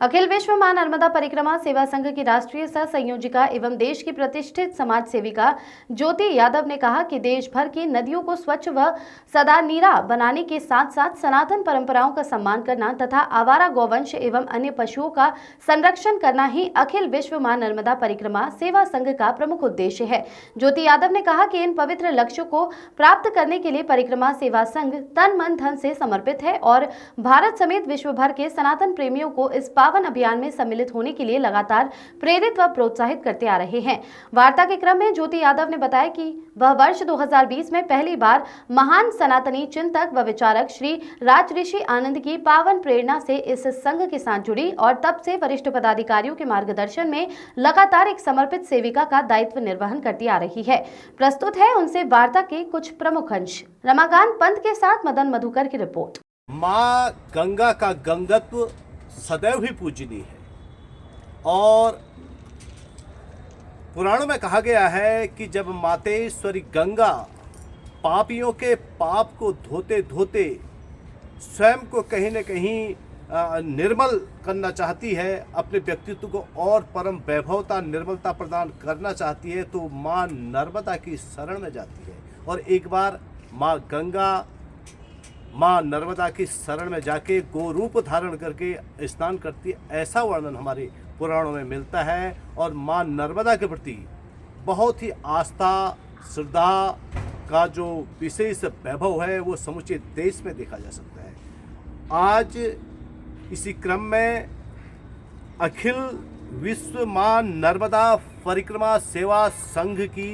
अखिल विश्व मां नर्मदा परिक्रमा सेवा संघ की राष्ट्रीय सह संयोजिका एवं देश की प्रतिष्ठित समाज सेविका ज्योति यादव ने कहा कि देश भर की नदियों को स्वच्छ व सदा नीरा बनाने के साथ साथ सनातन परंपराओं का सम्मान करना तथा आवारा गौवंश एवं अन्य पशुओं का संरक्षण करना ही अखिल विश्व मां नर्मदा परिक्रमा सेवा संघ का प्रमुख उद्देश्य है। ज्योति यादव ने कहा कि इन पवित्र लक्ष्यों को प्राप्त करने के लिए परिक्रमा सेवा संघ तन मन धन से समर्पित है और भारत समेत विश्व भर के सनातन प्रेमियों को इस पावन अभियान में सम्मिलित होने के लिए लगातार प्रेरित व प्रोत्साहित करते आ रहे हैं। वार्ता के क्रम में ज्योति यादव ने बताया कि वह वर्ष 2020 में पहली बार महान सनातनी चिंतक व विचारक श्री राजऋषि आनंद की पावन प्रेरणा से इस संघ के साथ जुड़ी और तब से वरिष्ठ पदाधिकारियों के मार्गदर्शन में लगातार एक समर्पित सेविका का दायित्व निर्वहन करती आ रही है। प्रस्तुत है उनसे वार्ता के कुछ प्रमुख अंश। रमाकांत पंत के साथ मदन मधुकर की रिपोर्ट। माँ गंगा का गंगत्व सदैव ही पूजनीय है और पुराणों में कहा गया है कि जब मातेश्वरी गंगा पापियों के पाप को धोते धोते स्वयं को कहीं न कहीं निर्मल करना चाहती है, अपने व्यक्तित्व को और परम वैभवता निर्मलता प्रदान करना चाहती है, तो माँ नर्मदा की शरण में जाती है और एक बार माँ गंगा माँ नर्मदा की शरण में जाके गो रूप धारण करके स्नान करती है, ऐसा वर्णन हमारे पुराणों में मिलता है। और माँ नर्मदा के प्रति बहुत ही आस्था श्रद्धा का जो विशेष वैभव है वो समूचे देश में देखा जा सकता है। आज इसी क्रम में अखिल विश्व माँ नर्मदा परिक्रमा सेवा संघ की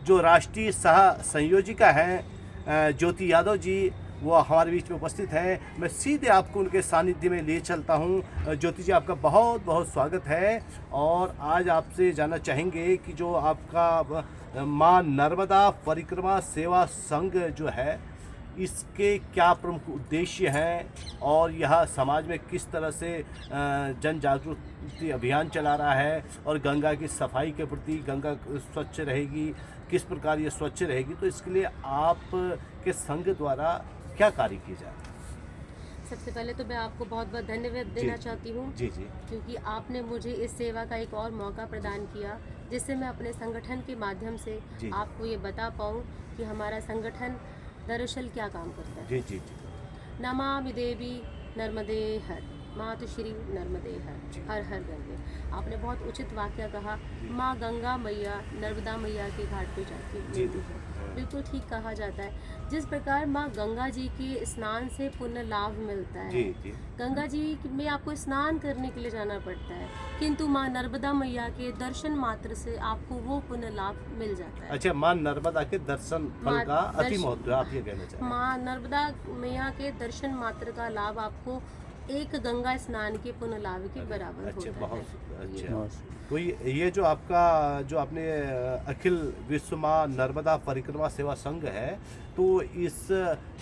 जो राष्ट्रीय सह संयोजिका हैं ज्योति यादव जी, वो हमारे बीच में उपस्थित हैं। मैं सीधे आपको उनके सानिध्य में ले चलता हूं। ज्योति जी, आपका बहुत बहुत स्वागत है और आज आपसे जानना चाहेंगे कि जो आपका माँ नर्मदा परिक्रमा सेवा संघ जो है, इसके क्या प्रमुख उद्देश्य हैं और यह समाज में किस तरह से जन जागृति अभियान चला रहा है और गंगा की सफाई के प्रति, गंगा स्वच्छ रहेगी, किस प्रकार ये स्वच्छ रहेगी, तो इसके लिए आप के संघ द्वारा क्या कार्य किए जा रहे हैं? सबसे पहले तो मैं आपको बहुत बहुत धन्यवाद देना चाहती हूँ क्योंकि आपने मुझे इस सेवा का एक और मौका प्रदान किया जिससे मैं अपने संगठन के माध्यम से आपको ये बता पाऊँ कि हमारा संगठन दरअसल क्या काम करता है। जी। नमामि देवी नर्मदे हर, मातु श्री नर्मदे हर हर गंगे। आपने बहुत उचित वाक्य कहा, माँ गंगा मैया नर्मदा मैया के घाट पे जाती है, बिल्कुल ठीक कहा जाता है। जिस प्रकार माँ गंगा जी के स्नान से पुण्य लाभ मिलता है, गंगा जी में आपको स्नान करने के लिए जाना पड़ता है, किंतु माँ नर्मदा मैया के दर्शन मात्र से आपको वो पुण्य लाभ मिल जाता है। अच्छा, माँ नर्मदा के दर्शन फल का अति महत्व आप ये कहना चाहते हैं? माँ नर्मदा मैया के दर्शन मात्र का लाभ आपको एक गंगा स्नान के पुण्य लाभ के बराबर होता है। बहुत अच्छा। तो ये जो आपका जो आपने अखिल विश्व माँ नर्मदा परिक्रमा सेवा संघ है, तो इस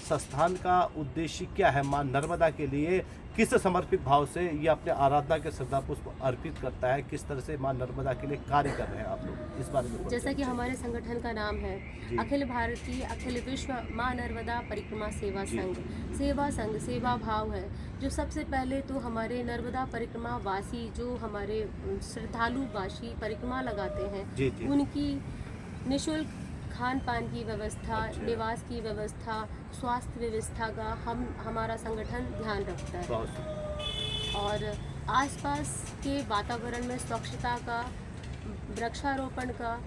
संस्थान का उद्देश्य क्या है? माँ नर्मदा के लिए किस समर्पित भाव से ये अपने आराधना के श्रद्धा पुष्प अर्पित करता है, किस तरह से माँ नर्मदा के लिए कार्य कर रहे हैं आप लोग, इस बारे में? जैसा कि हमारे संगठन का नाम है अखिल भारतीय अखिल विश्व माँ नर्मदा परिक्रमा सेवा संघ। सेवा संघ सेवा भाव है जो सबसे पहले तो हमारे नर्मदा परिक्रमा वासी जो हमारे श्रद्धालु वासी परिक्रमा लगाते हैं उनकी निःशुल्क खान पान की व्यवस्था, निवास की व्यवस्था, स्वास्थ्य व्यवस्था का हमारा संगठन ध्यान रखता है और आसपास के वातावरण में स्वच्छता का, वृक्षारोपण का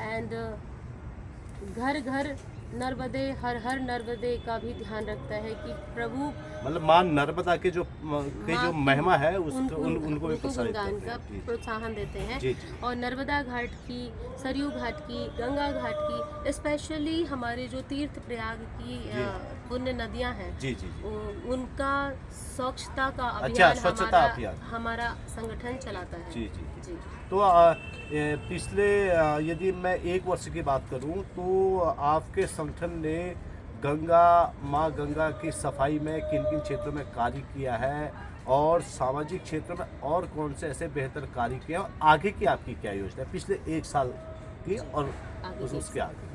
एंड घर घर नर्मदे हर हर नर्मदे का भी ध्यान रखता है कि प्रभु मतलब माँ नर्मदा के जो महिमा है उनको भी प्रोत्साहन देते हैं और नर्मदा घाट की, सरयू घाट की, गंगा घाट की, स्पेशली हमारे जो तीर्थ प्रयाग की पुण्य नदियां हैं उनका स्वच्छता का अभियान हमारा संगठन चलाता है। जी। तो पिछले यदि मैं एक वर्ष की बात करूं तो आपके संगठन ने माँ गंगा की सफाई में किन किन क्षेत्रों में कार्य किया है और सामाजिक क्षेत्र में और कौन से ऐसे बेहतर कार्य किए और आगे की आपकी क्या योजना है पिछले एक साल की और उसके आगे?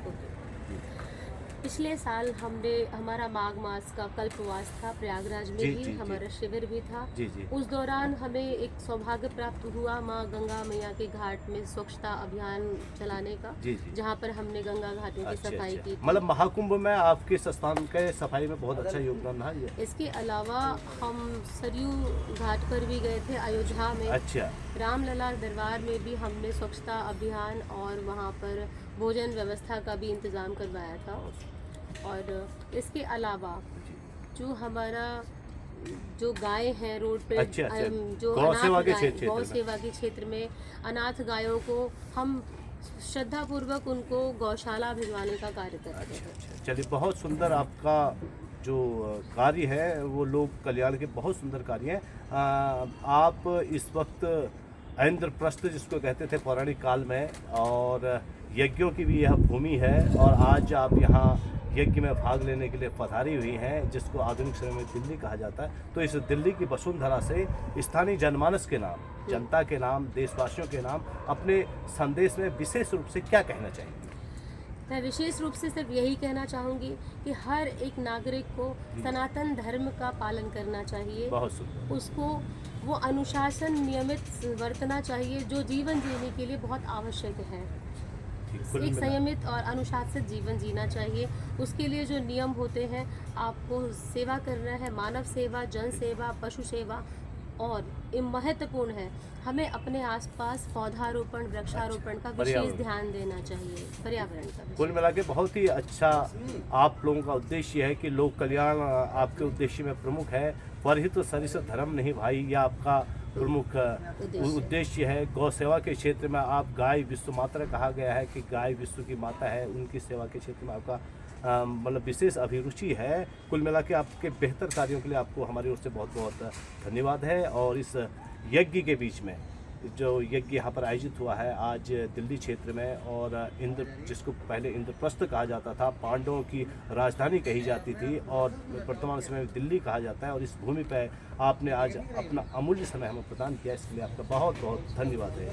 पिछले साल हमने हमारा माघ मास का कल्पवास था प्रयागराज में जी, ही, जी, जी। हमारा शिविर भी था। जी जी उस दौरान हमें एक सौभाग्य प्राप्त हुआ माँ गंगा मैया के घाट में स्वच्छता अभियान चलाने का, जी जी। जहाँ पर हमने गंगा घाटों की अच्छा सफाई अच्छा, की थी। मतलब महाकुंभ में आपके संस्थान के सफाई में बहुत अच्छा योगदान रहा ये। इसके अलावा हम सरयू घाट पर भी गए थे अयोध्या में। अच्छा रामलला दरबार में भी हमने स्वच्छता अभियान और वहाँ पर भोजन व्यवस्था का भी इंतज़ाम करवाया था। और इसके अलावा जो हमारा जो गाय हैं रोड पे, अच्छा, अच्छा। जो गौ सेवा अनाथ के गाय, क्षेत्र गौ में। सेवा के क्षेत्र में अनाथ गायों को हम श्रद्धापूर्वक उनको गौशाला भिजवाने का कार्य करते हैं। अच्छा, चलिए बहुत सुंदर आपका जो कार्य है वो लोक कल्याण के बहुत सुंदर कार्य हैं। आप इस वक्त इंद्रप्रस्थ जिसको कहते थे पौराणिक काल में, और यज्ञों की भी यह भूमि है, और आज आप यहाँ यज्ञ में भाग लेने के लिए पधारी हुई हैं, जिसको आधुनिक समय में दिल्ली कहा जाता है। तो इस दिल्ली की वसुंधरा से स्थानीय जनमानस के नाम, जनता के नाम, देशवासियों के नाम अपने संदेश में विशेष रूप से क्या कहना चाहिए? मैं विशेष रूप से सिर्फ यही कहना चाहूँगी कि हर एक नागरिक को सनातन धर्म का पालन करना चाहिए। बहुत सुंदर। उसको वो अनुशासन नियमित बरतना चाहिए जो जीवन जीने के लिए बहुत आवश्यक है। कुल एक मिला- संयमित और अनुशासित जीवन जीना चाहिए। उसके लिए जो नियम होते हैं, आपको सेवा करना है, मानव सेवा, जन सेवा, पशु सेवा, और ये महत्वपूर्ण है, हमें अपने आसपास पौधारोपण, वृक्षारोपण का विशेष पर्यावरण। ध्यान देना चाहिए, पर्यावरण का विशेष। कुल मिला के बहुत ही अच्छा आप लोगों का उद्देश्य है कि लोक कल्याण आपके उद्देश्य में प्रमुख है। परहित सरिस धर्म नहीं भाई, यह आपका प्रमुख उद्देश्य है। गौ सेवा के क्षेत्र में आप गाय विश्व माता कहा गया है कि गाय विश्व की माता है, उनकी सेवा के क्षेत्र में आपका मतलब विशेष अभिरुचि है। कुल मिला के आपके बेहतर कार्यों के लिए आपको हमारी ओर से बहुत बहुत धन्यवाद है। और इस यज्ञ के बीच में जो यज्ञ यहाँ पर आयोजित हुआ है आज दिल्ली क्षेत्र में, और इंद्र जिसको पहले इंद्रप्रस्थ कहा जाता था, पांडवों की राजधानी कही जाती थी, और वर्तमान समय में दिल्ली कहा जाता है, और इस भूमि पर आपने आज अपना अमूल्य समय हमें प्रदान किया, इसके लिए आपका बहुत बहुत धन्यवाद है।